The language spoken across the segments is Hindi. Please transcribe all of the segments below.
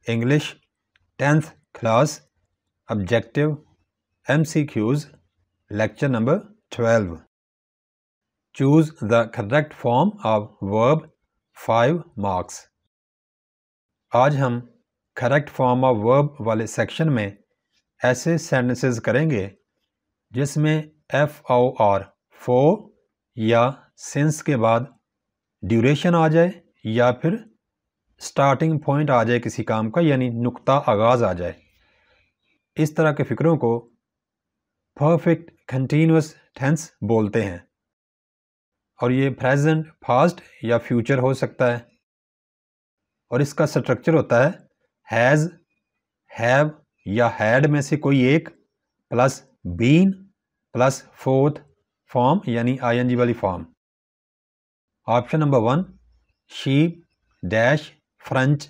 English 10th class objective MCQs lecture number 12. Choose the correct form of verb 5 marks. आज हम करेक्ट फॉर्म ऑफ वर्ब वाले सेक्शन में ऐसे सेंटेंसेस करेंगे जिसमें FOR फॉर या सिंस के बाद ड्यूरेशन आ जाए या फिर स्टार्टिंग पॉइंट आ जाए किसी काम का, यानी नुक्ता आगाज़ आ जाए। इस तरह के फ़िक्रों को परफेक्ट कंटिन्यूअस टेंस बोलते हैं और ये प्रेजेंट, पास्ट या फ्यूचर हो सकता है। और इसका स्ट्रक्चर होता है हैज़, हैव या हैड में से कोई एक plus been plus fourth form यानी ING वाली form. Option number 1, she dash French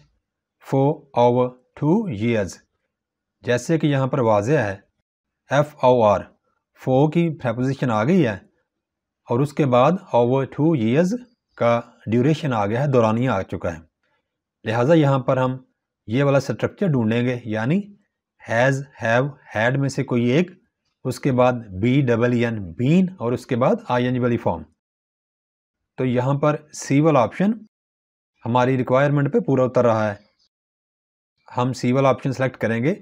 for over 2 years। जैसे कि यहाँ पर वाज़ेह है FOR फॉर की प्रेपोजिशन आ गई है और उसके बाद ओवर 2 years का ड्यूरेशन आ गया है, दौरानिया आ चुका है। लिहाजा यहाँ पर हम ये वाला स्ट्रक्चर ढूंढेंगे, यानी हैज़, हैव, हैड में से कोई एक, उसके बाद BEEN बीन और उसके बाद ING वाली फॉर्म। तो यहाँ पर सी वाला ऑप्शन हमारी रिक्वायरमेंट पे पूरा उतर रहा है। हम सी वाला ऑप्शन सेलेक्ट करेंगे।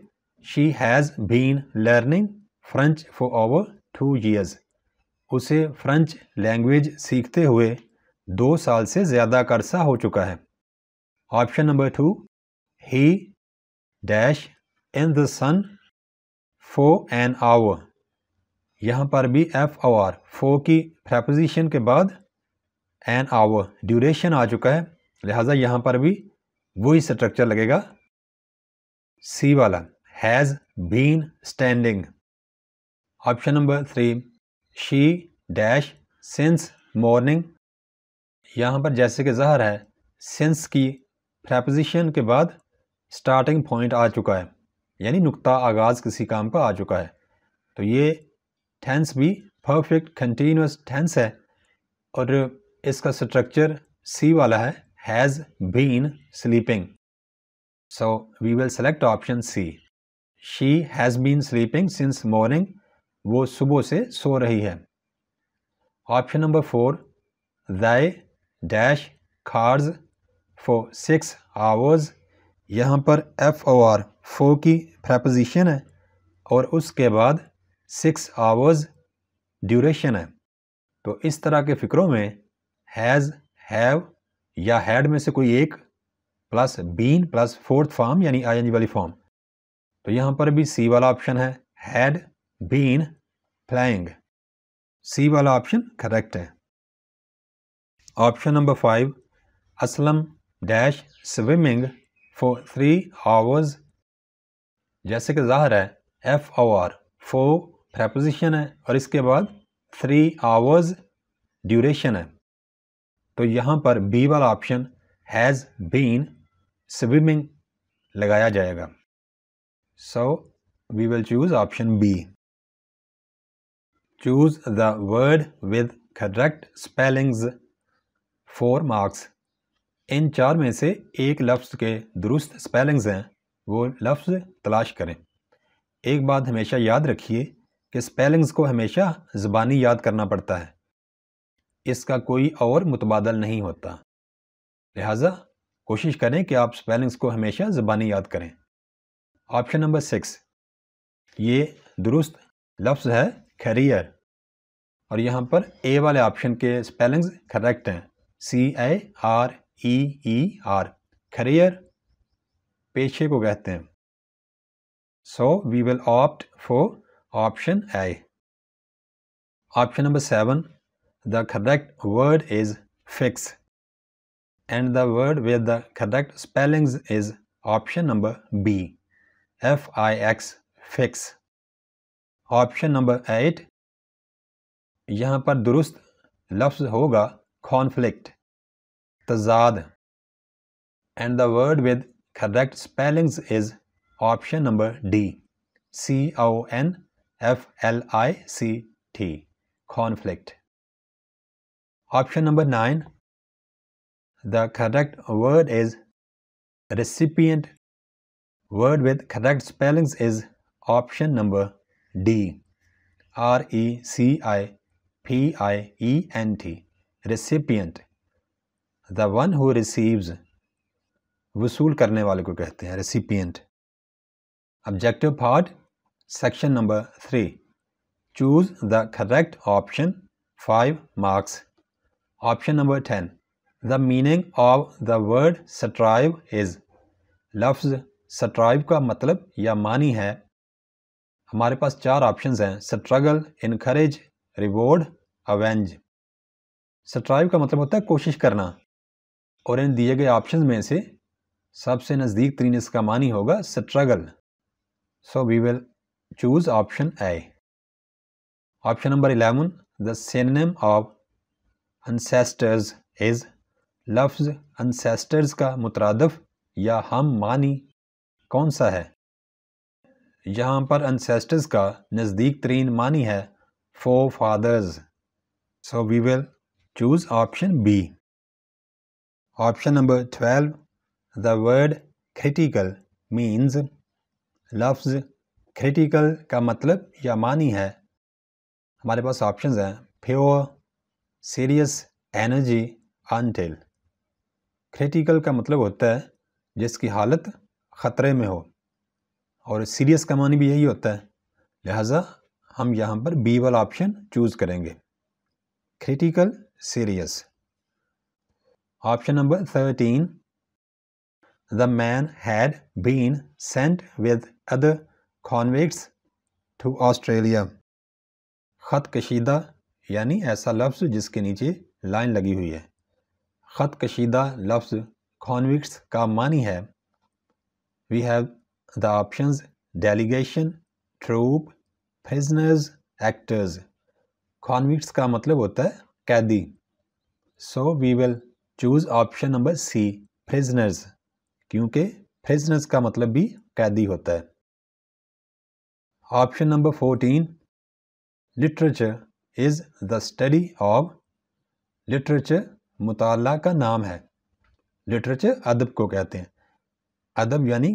She has been learning French for over 2 years। उसे फ्रेंच लैंग्वेज सीखते हुए 2 साल से ज़्यादा का अरसा हो चुका है। Option number 2, he dash in the sun for an hour. यहाँ पर भी FOR फॉर की प्रेपोजिशन के बाद एन आवर ड्यूरेशन आ चुका है, लिहाजा यहाँ पर भी वही स्ट्रक्चर लगेगा, सी वाला, has been standing. Option number 3, she dash since morning. यहाँ पर जैसे कि ज़ाहिर है सिंस की प्रेपोजिशन के बाद स्टार्टिंग पॉइंट आ चुका है, यानी नुक्ता आगाज़ किसी काम का आ चुका है। तो ये टेंस भी परफेक्ट कंटिन्यूअस टेंस है और इसका स्ट्रक्चर सी वाला है, has been sleeping. So we will select option C, she has been sleeping since morning. वो सुबह से सो रही है। Option number 4, they dash cars for 6 hours। यहाँ पर FOR फॉर की प्रेपोजिशन है और उसके बाद 6 hours ड्यूरेशन है। तो इस तरह के फ़िक्रों में हैज़, हैव या हैड में से कोई एक plus been plus fourth form यानी ING वाली फॉर्म। तो यहाँ पर भी सी वाला ऑप्शन है, हैड बीन प्लेइंग। सी वाला ऑप्शन करेक्ट है। Option number 5, Aslam dash swimming for 3 hours। जैसे कि ज़ाहिर है FOR फॉर प्रेपोजिशन है और इसके बाद 3 hours ड्यूरेशन है। तो यहाँ पर बी वाला ऑप्शन हैज़ बीन स्विमिंग लगाया जाएगा। So we will choose option B. Choose the word with correct spellings 4 marks। इन 4 में से एक लफ्ज़ के दुरुस्त स्पेलिंग्स हैं, वो लफ्ज़ तलाश करें। एक बात हमेशा याद रखिए कि स्पेलिंग्स को हमेशा ज़बानी याद करना पड़ता है, इसका कोई और मुतबादल नहीं होता। लिहाजा कोशिश करें कि आप स्पेलिंग्स को हमेशा ज़बानी याद करें। ऑप्शन नंबर 6, ये दुरुस्त लफ्ज़ है करियर और यहाँ पर ए वाले ऑप्शन के स्पेलिंग्स करेक्ट हैं, CAREER। करियर पेशे को कहते हैं। So we will opt for option A. Option number 7, the correct word is fix and the word with the correct spellings is option number B, FIX, fix। Option number 8, यहाँ पर दुरुस्त लफ्ज़ होगा conflict, तज़ाद and the word with correct spellings is option number D, CONFLICT, conflict। Option number 9, the correct word is recipient Word with correct spellings is option number D. recipient. Recipient. The one who receives. वसूल करने वाले को कहते हैं recipient. Objective part, section number 3. Choose the correct option, 5 marks. Option number 10. The meaning of the word strive is. लफ्ज़ strive का मतलब या मानी है. हमारे पास 4 ऑप्शंस हैं. Struggle, encourage, reward, avenge. Strive का मतलब होता है कोशिश करना, और इन दिए गए ऑप्शंस में से सबसे नज़दीक तरीन इसका मानी होगा struggle. So we will choose option A. Option number 11. The synonym of ancestors is. लफ्ज़ ancestors का मुतरादिफ या हम मानी कौन सा है? यहाँ पर ancestors का नज़दीक तरीन मानी है forefathers. So we will choose option B. Option number 12. The word critical means. लफ्ज़ critical का मतलब या मानी है. हमारे पास ऑप्शंस हैं pure, serious, energy, until. Critical का मतलब होता है जिसकी हालत ख़तरे में हो, और सीरियस का मानी भी यही होता है. लिहाजा हम यहाँ पर बी वाला ऑप्शन चूज़ करेंगे, critical, serious. Option number 13. The man had been sent with other convicts to Australia. ख़त कशीदा यानी ऐसा लफ्ज़ जिसके नीचे लाइन लगी हुई है. ख़त कशीदा लफ्ज़ कॉन्विक्ट्स का मानी है. We have the options delegation, troop, prisoners, actors. Convicts का मतलब होता है कैदी. So we will choose option number C, prisoners, क्योंकि प्रिजनर्स का मतलब भी कैदी होता है. Option number 14. Literature is the study of. Literature मुताला का नाम है. लिटरेचर अदब को कहते हैं. अदब यानी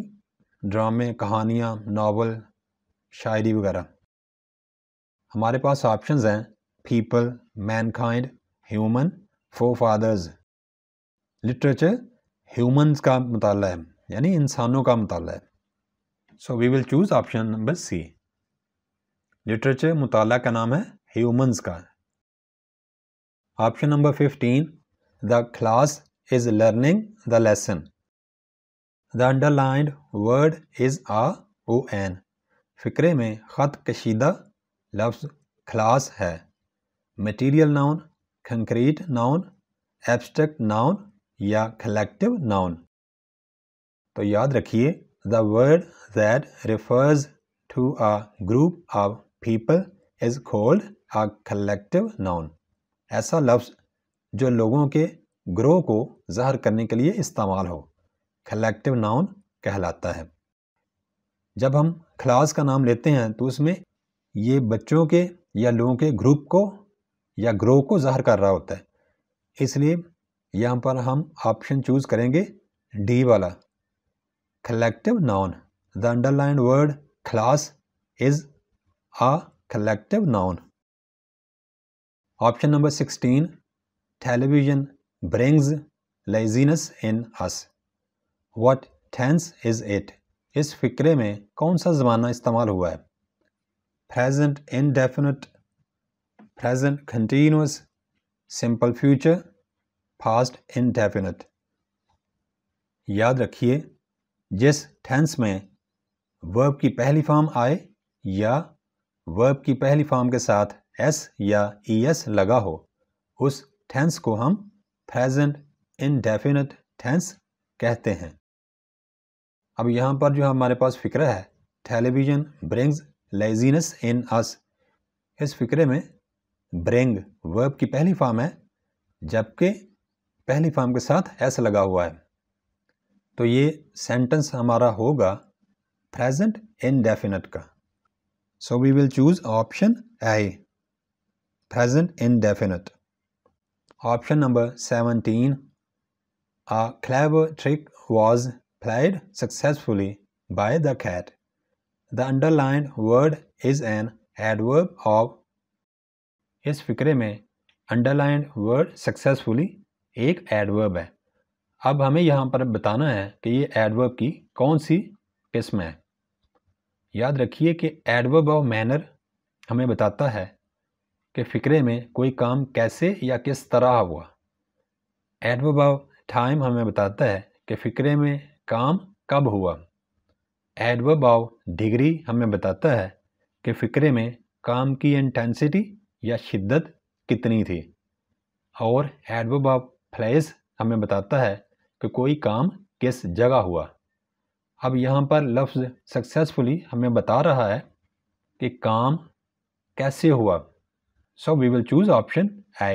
ड्रामे, कहानियाँ, नावल, शायरी वगैरह. हमारे पास ऑप्शंस हैं people, mankind, human, forefathers. Literature humans का मुताला है, यानी इंसानों का मुताला है. So we will choose option number C. Literature मुताला का नाम है ह्यूमन्स का. Option number 15. The class is learning the lesson. The underlined word is a-o-n. फ़िक्रे में ख़त कशीदा लफ्ज़ class है. Material noun, concrete noun, abstract noun या collective noun. तो याद रखिए, the word that refers to a group of people is called a collective noun. ऐसा लफ्ज़ जो लोगों के ग्रोह को ज़ाहिर करने के लिए इस्तेमाल हो, कलेक्टिव नाउन कहलाता है. जब हम क्लास का नाम लेते हैं तो उसमें ये बच्चों के या लोगों के ग्रुप को या ग्रोह को ज़ाहिर कर रहा होता है. इसलिए यहाँ पर हम ऑप्शन चूज़ करेंगे डी वाला, collective noun. The underlined word class is a collective noun. Option number 16. Television brings laziness in us. What tense is it? इस फिक्रे में कौन सा ज़माना इस्तेमाल हुआ है? Present indefinite, present continuous, simple future, past indefinite. याद रखिए, जिस टेंस में वर्ब की पहली फॉर्म आए या वर्ब की पहली फॉर्म के साथ एस या ईएस लगा हो, उस टेंस को हम प्रेजेंट इंडेफिनिट टेंस कहते हैं. अब यहाँ पर जो हमारे पास फ़िक्रा है, टेलीविज़न ब्रिंग्स लेजीनेस इन अस, इस फ़िक्रे में ब्रिंग वर्ब की पहली फॉर्म है, जबकि पहली फॉर्म के साथ एस लगा हुआ है. तो ये सेंटेंस हमारा होगा प्रेजेंट इंडेफिनिट का. So we will choose option A, present indefinite. Option number 17. A clever trick was played successfully by the cat. The underlined word is an adverb of. इस फिक्रे में underlined word successfully एक adverb है। अब हमें यहाँ पर बताना है कि ये adverb की कौन सी किस्म है। याद रखिए कि adverb of manner हमें बताता है कि फिक्रे में कोई काम कैसे या किस तरह हुआ। Adverb of time हमें बताता है कि फिक्रे में काम कब हुआ। Adverb of degree हमें बताता है कि फिक्रे में काम की इंटेंसिटी या शिद्दत कितनी थी। और Adverb of place हमें बताता है कि कोई काम किस जगह हुआ। अब यहाँ पर लफ्ज़ सक्सेसफुली हमें बता रहा है कि काम कैसे हुआ। So we will choose option A.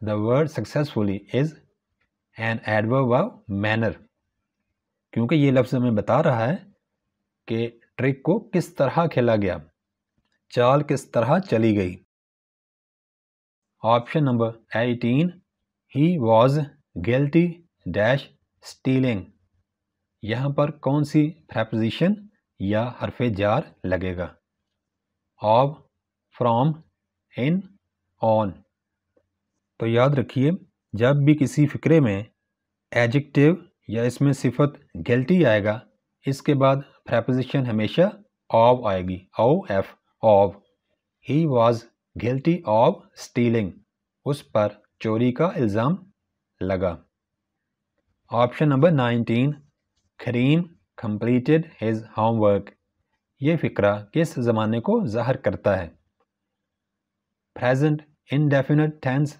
The word successfully is an adverb of manner. क्योंकि ये लफ्ज़ हमें बता रहा है कि ट्रिक को किस तरह खेला गया, चाल किस तरह चली गई। Option number 18, he was guilty dash stealing। यहाँ पर कौन सी प्रेपोजिशन या हरफ़े जार लगेगा। Of, from, in, on. तो याद रखिए जब भी किसी फिक्रे में एडजेक्टिव या इसमें सिफत गिल्टी आएगा, इसके बाद प्रेपोजिशन हमेशा ऑफ आएगी। OF, of. He was guilty of stealing, उस पर चोरी का इल्ज़ाम लगा। ऑप्शन नंबर 19, करीम completed his homework। ये फिक्रा किस ज़माने को ज़ाहिर करता है। Present indefinite tense,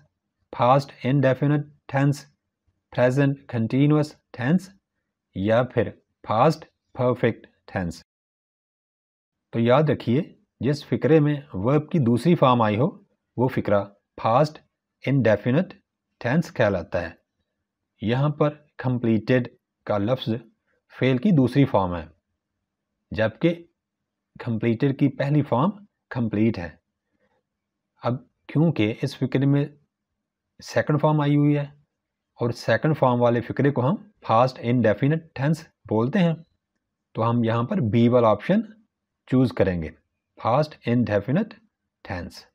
past indefinite tense, present continuous tense या फिर पास्ट परफेक्ट टेंस। तो याद रखिए जिस फिक्रे में वर्ब की दूसरी फॉर्म आई हो वो फिक्रा पास्ट इंडेफिनिट टेंस कहलाता है। यहाँ पर कंप्लीटेड का लफ्ज़ फेल की दूसरी फॉर्म है, जबकि कंप्लीटेड की पहली फॉर्म कंप्लीट है। अब क्योंकि इस फिक्रे में सेकंड फॉर्म आई हुई है और सेकंड फॉर्म वाले फिक्रे को हम फास्ट इंडेफिनिट टेंस बोलते हैं, तो हम यहाँ पर बी वाला ऑप्शन चूज़ करेंगे, फास्ट इंडेफिनिट टेंस।